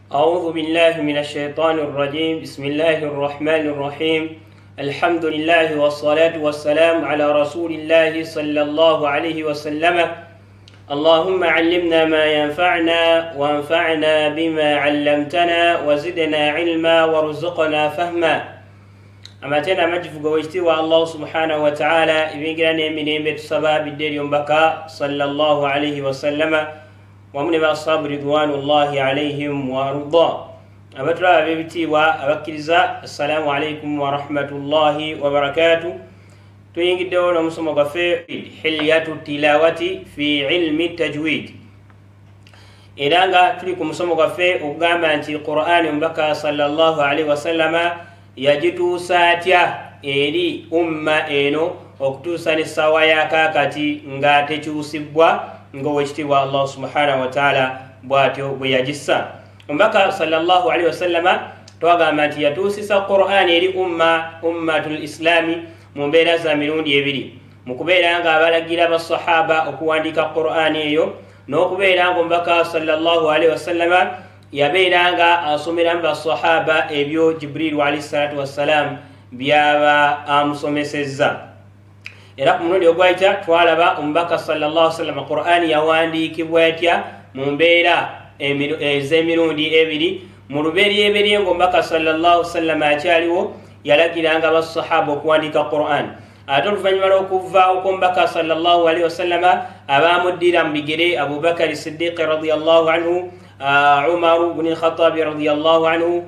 أعوذ بالله من الشيطان الرجيم. بسم الله الرحمن الرحيم. الحمد لله والصلاة والسلام على رسول الله صلى الله عليه وسلم. اللهم علمنا ما ينفعنا وانفعنا بما علمتنا وزدنا علما وارزقنا فهما. أماتنا مجفق واجتوى الله سبحانه وتعالى إبنجراني من يمت سباب الدير ينبكى صلى الله عليه وسلم ومن أصحاب رضوان الله عليهم وارضاه. أبترى بيبتي وأبكرزا السلام عليكم ورحمة الله وبركاته. تيجي الدولة مسمى في حلية التلاوة في علم التجويد. إذا تريكم مسمى في أقام أنت القرآن بكى صلى الله عليه وسلم يجدو ساتيا إلي إنو وكتوسا نسوايا كاكاتي نغاتي تشوسبوا ngowechitiwa Allah subhanahu wa ta'ala bwatyo bweyagissa. Ombaka sallallahu alaihi wasallama twagamba nti yatusisa Qur'an eri ummatul islami mu mbeera za mirundi ebiri, mu kubeera nga abalagira basahaba okuwandika Qur'an eyo, n'okubeera nga ombaka sallallahu alaihi wasallama yabeera nga asomera basahaba ebyo Jibril alayhi salatu wassalam byaba amusomesezza. Era ku mulundi ogwayita twalaba omubaka sallallahu alaihi wasallam Qur'ani yawandiikibwa atya mu mbeera ez'emirundi ebiri. Mu lubereberye ng'omubaka sallallahu alaihi wasallam akyaliwo yalagiranga basahaba okuwandiika Qur'an. Ate oluvannyuma lw'okuva okw'omubaka sallallahu alaihi wasallam abaamuddira mu bigere Abubakar Siddiq radiyallahu anhu, Umar ibn Khattab radiyallahu anhu,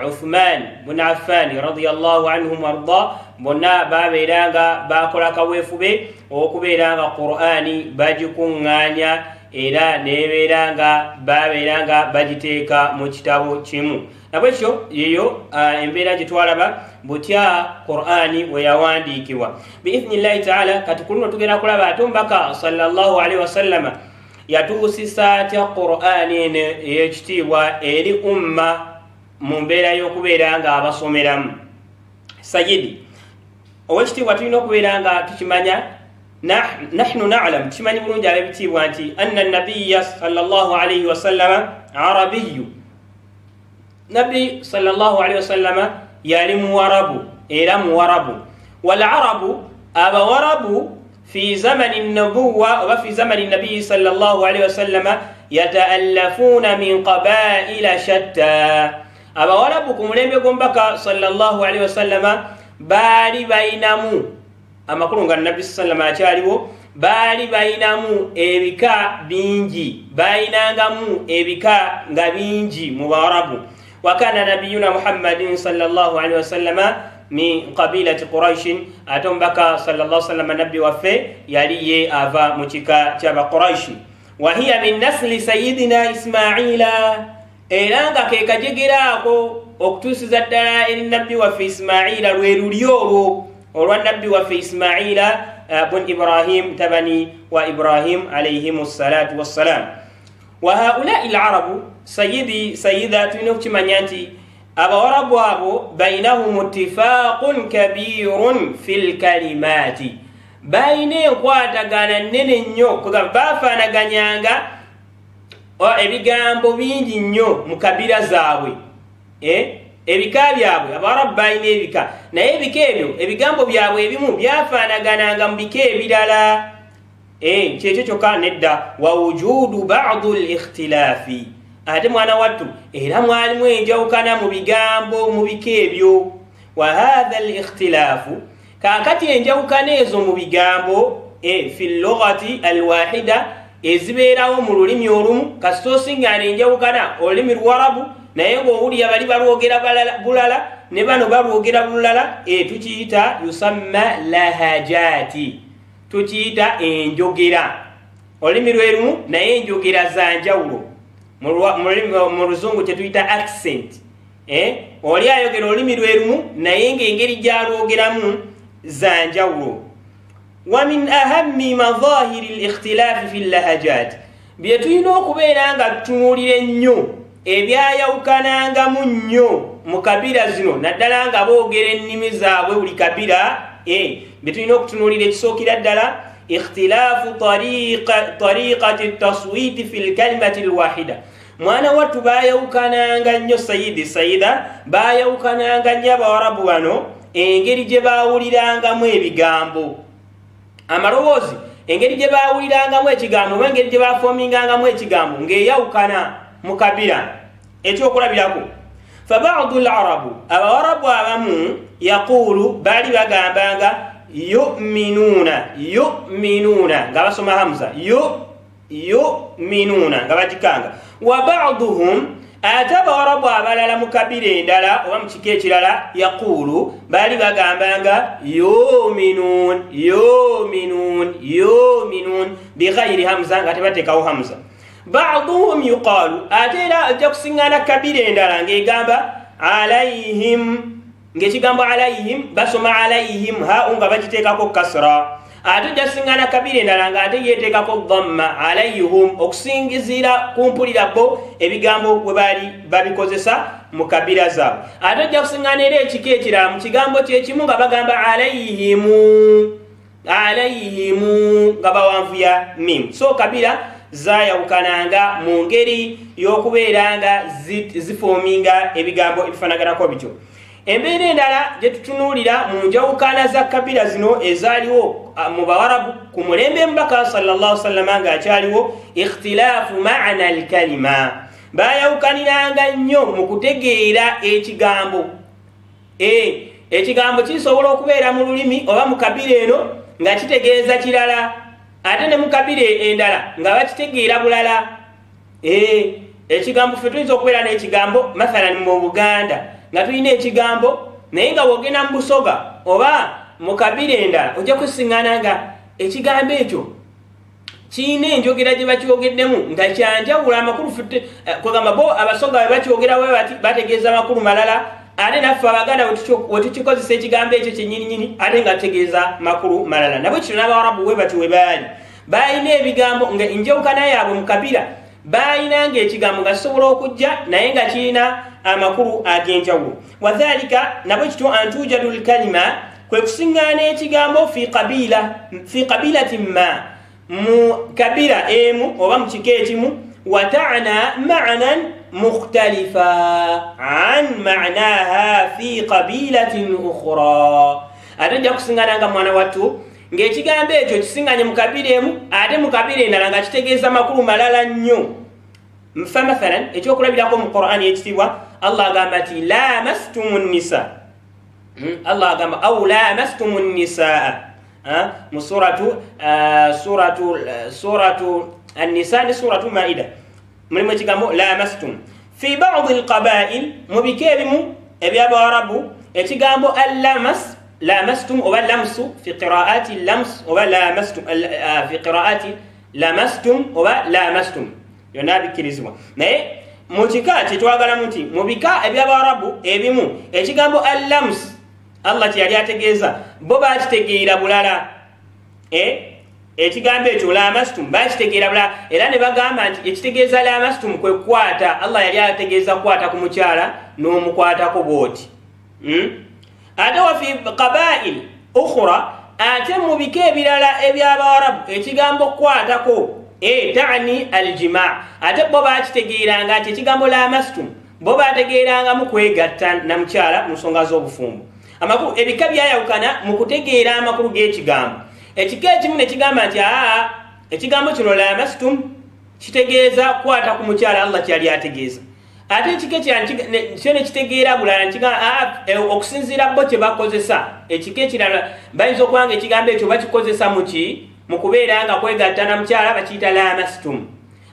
Uthman ibn Affan radiyallahu anhum warda, bonna babeeranga bakola kaweefube okubeeranga Qur'ani bagikuŋŋaanya era nebeeranga babeeranga bagiteeka mu kitabo kimu. Nabwekyo yeyo embeera gye twalaba butya Qur'ani we yawandiikibwa. Biidhnillahi ta'ala kati ku luno tugenda kulaba ate omubaka sallallahu alaihi wasallama yatuusisa atya Qur'ani eno ey'ekitiibwa eri umma mu mbeera y'okubeera nga abasomeramu. Sayyidi owekitiibwa tulina okubeera nga tukimanya, nahnu na'lam, tukimanyi bulungi ab'ebitiibwa nti anna nabiyya sallallahu alaihi wasallama arabiyyu, nabbi sallallahu alaihi wasallama yali muwarabu era muwarabu. Wal arabu, abawarabu fi zamani nubuwa oba fi zamani nabiyyi sallallahu alaihi wasallama yataallafuna min qabaila shatta. Abawarabu ku mulembe gw'omubaka sallallahu alaihi wasallama baali bayinamu amakulu nga nabbi sallama akyaliwo, baali bayinamu ebika bingi, bayinangamu ebika nga bingi mu bawarabu. Wa kana nabiyuna Muhammadin sallallahu alaihi wasallama min qabilati Quraishin, ate omubaka sallallahu alaihi wasallama nabbi waffe yali ye ava mu kika ky'Abaquraishi. Wa hiya min nasli sayyidina Ismaila, era nga ke kajegeraako okutuusiza ddala eri nabbi waffe Ismaila, lwe luli olwo olwa nabbi waffe Ismaila bun Ibrahim tabani wa Ibrahim alayhimu salatu wassalam. Wa haulai al-arabu, sayyida tulina okukimanya nti abawarabu abo bainahum ittifaqun kabirun fil kalimati, bayina enkwatagana nnene nnyo, bafaanaganyanga ebigambo bingi nnyo mu kabira zaabwe. Ebika byabwe abawarabu balina ebika, naye ebika ebyo ebigambo byabwe ebimu byafaanagananga mu bika ebirala. Kyekyo kyokka nedda. Wa wujudu ba'du al-ikhtilaafi, ate mwana wattu era mwalimu enjawukana mu bigambo mu bika ebyo. Wa hadha al-ikhtilaafu, kaakati enjawukana ezo mu bigambo fi lughati al-wahida ezibeerawo mu lulimi olumu, kasita osiŋŋaana enjawukana olulimi Luwarabu naye ng'owulira bali balwogera bulala ne bano balwogera bulala, tukiyita yusamma lahajati, tukiyita enjogera. Olulimi lwe lumu naye enjogera za njawulo. Mu Luzungu kye tuyita accent. Oli ayogera olulimi lwe lumu naye ng'engeri gy'alwogeramu za njawulo. Wa min ahammi madhahiri al-ikhtilaafi fi al-lahajat, bye tulina okubeera nga tutunuulira ennyo ebyayawukanangamu nnyo mu kabira zino, naddala nga boogera ennimi zaabwe buli kabira. Bye tulina okutunuulira ekisookera ddala اختلاف طريقة التصويت في الكلمة الواحدة mwana wattu bayawukananga nnyo sayidi sayida bayawukananga nnyo abawarabu bano engeri gye baawulirangamu ebigambo amaloboozi engeri gye baawulirangamu ekigambo oba engeri gye bafoomingangamu ekigambo ng'eyawukana mu kabira ekyokulabirako fabadu larabu abawarabu abamu yaqulu baali bagambanga yuminuuna nga basoma hamza yuminuuna nga bagikanga wa baduhum ate abawarabu abalala mu kabira endala oba mu kika ekirala yaqulu baali bagambanga yuminuun bighayri hamza nga tebateekawo hamza baduhum yuqaalu ate era ajja kusiŋŋaana kabira endala ng'egamba alayhim ng'ekigambo alayhim basoma alayhim hau nga bagiteekako kasra ate ojja kusiŋŋaana kabira endala ng'ate yeeteekako dhamma alayhum okusingizira ku mpulira bo ebigambo bwe baali babikozesa mu kabira zaabwe ate ojja kusiŋŋaana era ekika ekirala mu kigambo kyekimu nga bagamba alayhimu nga bawanvuya mimu so kabira zayawukananga mu ngeri y'okubeera zifoominga ebigambo ebifanaganako bityo embeera endala gye tutunuulira mu njawukana za kabira zino ezaaliwo mu bawarabu ku mulembe mubaka sallallahu sallama ng'akyaliwo ikhtilaafu maana alkalima bayawukaniranga nnyo mu kutegeera ekigambo ekigambo kisobola okubeera mu lulimi oba mu kabira eno nga kitegeeza kirala ate ne mu kabira endala nga bakitegeera bulala ekigambo ffe tuyinza okubeera n'ekigambo mathalan mu Buganda nga tulina ekigambo naye nga wogenda mu Busoga oba mu kabira endala ojja kusiŋŋaana nga ekigambo ekyo kiina enjogera gye bakyogeddemu nga kyanjawulo amakulu kwegamba bo Abasoga bwe bakyogera bwe bati bategeeza amakulu malala ate naffe Abaganda we tukikozesa ekigambo ekyo kyennyininyini ate nga tutegeeza makulu malala nabwe kino n'Abawarabu bwe bati we baali balina ebigambo nga enjawukana yaabwe mu kabira balina ng'ekigambo nga kisobola okujja naye nga kirina amakulu ag'enjawulo wadhalika nabwe kityo antujadu lkalima kwe kusiŋŋaana ekigambo fi qabilatin ma mu kabira emu oba mu kika ekimu wata'na ma'nan mukhtalifa an ma'naha fi qabilatin ukhra ate ojja kusiŋŋaana nga mwana wattu ng'ekigambo ekyo kisiŋŋanye mu kabira emu ate mu kabira endala nga kitegeeza makulu malala nnyo mfa mathalan ekyokulabirako mu Qur'ani ekitibwa Allah agamba nti lamastumu nnisa Allah agamba au lamastumu nnisaa mu suratu an-nisa ni suratu maida mulimu ekigambo lamastum fi ba'di al-qaba'il mu bika ebimu eby'Abawarabu ekigambo al-lamas lamastum oba lamsu fi qira'ati lams oba lamastum fi qira'ati lamastum oba lamastum yonna bikkirizibwa naye mu kika kyetwagalamu nti mu bika eby'Abawarabu ebimu ekigambo al-lams Allah kyeyali ategeeza bo bakitegeera bulala ekigambo ekyo lamastum bakitegeera bulala era ne bagamba nti ekitegeeza lamastum kwe kukwata Allah yali ategeeza kukwata ku mukyala n'omukwatako bw'oti ate wa fi qabail ukhra ate mu bika ebirala eby'Abawarabu ekigambo kukwatako ta'ni aljimaa ate bo bakitegeeranga nti ekigambo lamastum bo bategeerangamu kwegatta na mukyala mu nsonga z'obufumbo amakulu ebika byayawukana mu kutegeera amakulu g'ekigambo ekika ekimu ne kigamba nti ekigambo kino lamastum kitegeeza kukwata ku mukyala Allah kyali ategeeza ate ekika kyo ne kitegeera bulala okusinziira bo kye bakozesa ekika ekirala bayinza okubanga ekigambo ekyo bakikozesa mu kubeera nga kwegatta na mukyala bakiyita lamastum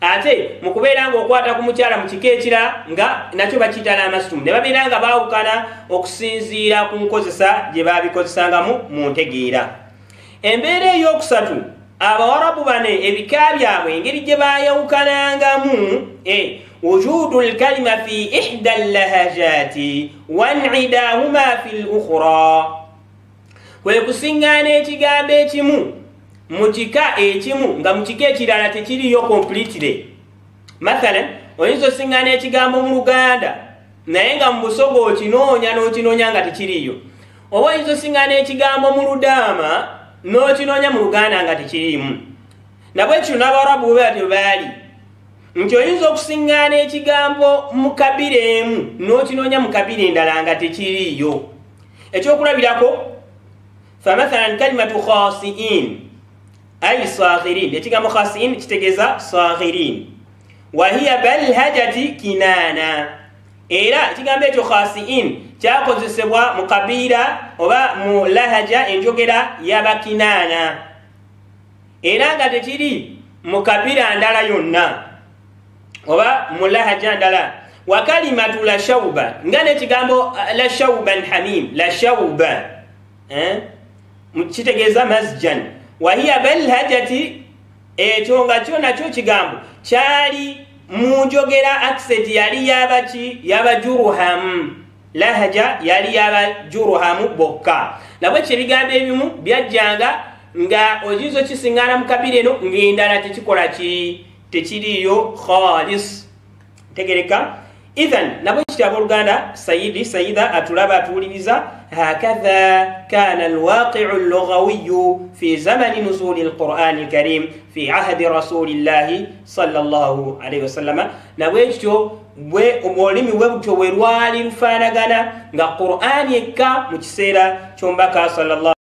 ate mu kubeera nga okwata ku mukyala mu kika ekirala nga nakyo bakiyita lamastum ne babeera nga baawukana okusinziira ku nkozesa gye babikozesangamu mu ntegeera embeera ey'okusatu Abawarabu bano ebika byabwe engeri gye baayawukanangamu wujudu lkalima fi ihda llahajati wan'idahuma fi lukhra kwe kusiŋŋaana ekigambo ekimu mu kika ekimu nga mu kika ekirala tekiriyo completely mathalan oyinza osiŋŋaana ekigambo mu Luganda naye nga mu Busoga n'okinoonya nga tekiriyo oba oyinza osiŋŋaana ekigambo mu Ludaama n'okinoonya mu Luganda nga tekiriimu nabwe ekyo n'Abawarabu bwe batyo baali nti oyinza okusiŋŋaana ekigambo mu kabira emu n'okinoonya mu kabira endala nga tekiriiyo. Ekyokulabirako famathalan kalimatu khasiin ay saghirin, ekigambo khasiin kitegeeza saghirin, wahiya balhajati kinana, era ekigambo ekyo khasiin kyakozesebwa mu kabira oba mu lahaja enjogera y'abakinana era nga tekiri mu kabira ndala yonna oba mu lahaja ndala. Wa kalimatu la shauba, nga n'ekigambo la shauban hamim, la shauba kitegeeza masjan, wahiya balhajati, ekyo nga kyo nakyo kigambo kyali mu njogera accent yali yabaki yabajuruhamu, lahaja yali yabajuruhamu bokka. Nabwe ebigambo ebimu byajjanga nga ojizo kisiŋŋaana mu kabira eno ng'endala tekikola ki tekiriyo khalis. Tegereka idhan nabwe kitabo Oluganda sayida atulaba atuwuliriza hakadha kana alwaqi'u allughawiyu fi zamani nuzuli alqur'ani alkarim fi ahdi rasulillahi sallallahu alayhi wasallama. Nabwe ekyo bwe olulimi bwe butyo bwe lwali lufaanagana nga Qur'ani ekka mu kiseera ky'omubaka sallallahu